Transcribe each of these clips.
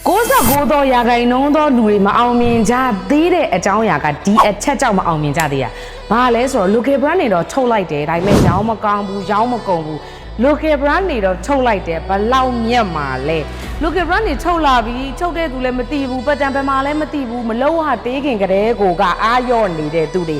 69ရာခိုင်နှုန်းသောလူတွေမအောင်မြင်ကြသေးတဲ့အကြောင်းအရာကဒီအချက်ကြောင့်မအောင်မြင်ကြသေးရ။ဘာလဲဆိုတော့ local brand တွေတော့ထုတ်လိုက်တယ်ဒါပေမဲ့ရောင်းမကောင်းဘူးရောင်းမကုန်ဘူး local brand တွေတော့ထုတ်လိုက်တယ်ဘလောက်မြတ်မှာလဲ local brand တွေထုတ်လာပြီးထုတ်တဲ့သူလည်းမသိဘူးပတ်တံပမာလည်းမသိဘူးမလုံးဝတေးခင်ကလေးကိုကအားရော့နေတဲ့သူတွေ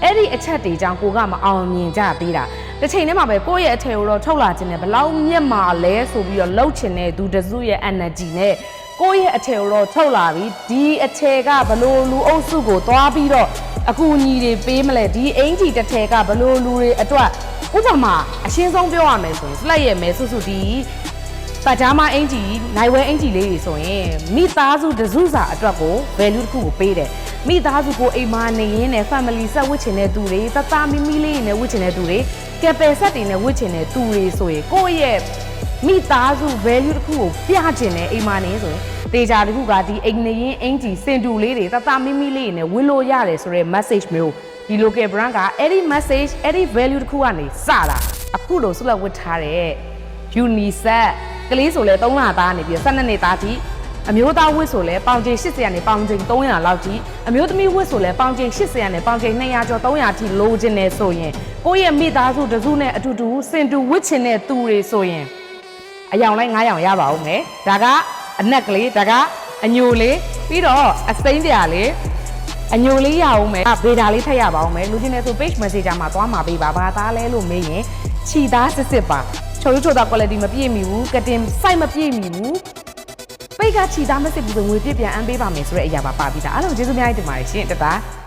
အဲ့ဒီအချက်တွေကြောင့်ကိုကမအောင်မြင်ကြသေးတာတစ်ချိန်တည်းမှာပဲကိုယ့်ရဲ့အထည်ကိုတော့ထုတ်လာခြင်းနဲ့ဘလောက်မြတ်မှာလဲဆိုပြီးတော့လှုပ်ချင်တဲ့သူတစုရဲ့ energy နဲ့ကိုယ့်ရဲ့အထည်ကိုတော့ထုတ်လာပြီးဒီအထည်ကဘလို့လူအုပ်စုကိုသွားပြီးတော့အကူအညီတွေပေးမလဲဒီအင်ကြီးတစ်ထည်ကဘလို့လူတွေအတွက်ဥပမာအရှင်းဆုံးပြောရမယ်ဆိုရင်စလိုက်ရဲ့မဲဆွဆွဒီပတ်ကြားမအင်ကြီးနိုင်ဝဲအင်ကြီးလေးတွေဆိုရင်မိသားစုတစုစာအတွက်ကို value တစ်ခုကိုပေးတယ်မိသားစုကိုအိမ်မနေရင်းနဲ့ family set ဝတ်ချင်တဲ့သူတွေတသားမိမိလေးနဲ့ဝတ်ချင်တဲ့သူတွေ capital set တွေနဲ့ဝတ်ချင်တဲ့သူတွေဆိုရင်ကိုယ့်ရဲ့မိသားစု value တစ်ခုကိုပြချင်တဲ့အိမ်မနေဆိုရင်တေချာတစ်ခုကဒီအိမ်နေရင်အင်ကြီးစင်တူလေးတွေတသားမိမိလေးနဲ့ဝတ်လို့ရတယ်ဆိုတဲ့ message မျိုးဒီ local brand ကအဲ့ဒီ message အဲ့ဒီ value တစ်ခုကနေစတာအခုလို့ဆုလက်ဝတ်ထားတဲ့ unisex ကလေးဆိုလဲ3လသားနေပြီး12နှစ်သားထိအမျိုးသားဝတ်ဆိုလဲပေါင်ချိန်80ကနေပေါင်ချိန်300လောက်ထိအမျိုးသမီးဝတ်ဆိုလဲပေါင်ချိန်80ကနေပေါင်ချိန်200ကျော်300ထိလိုချင်နေဆိုရင်ကိုယ့်ရဲ့မိသားစုတစုနဲ့အတူတူစင်တူဝတ်ချင်တဲ့သူတွေဆိုရင်အယောင်လိုက်9ယောင်ရပါဦးမယ်ဒါကအနက်ကလေးဒါကအညိုလေးပြီးတော့အစိမ်းပြာလေးအညိုလေးရအောင်မယ်ဗေဒါလေးထည့်ရပါအောင်မယ်လူချင်းနဲ့ဆို page messenger မှာသွားမှာပေးပါဘာသားလဲလို့မေးရင်ခြိသားစစ်ပါချိုးသား quality မပြည့်မီဘူးကတင် site မပြည့်မီဘူးပိတ်ကခြိသားမစစ်ဘူးဆိုငွေပြပြန်အမ်းပေးပါမယ်ဆိုတဲ့အရာပါပြီးသားအားလုံးကျေးဇူးများတင်ပါတယ်ရှင်တတား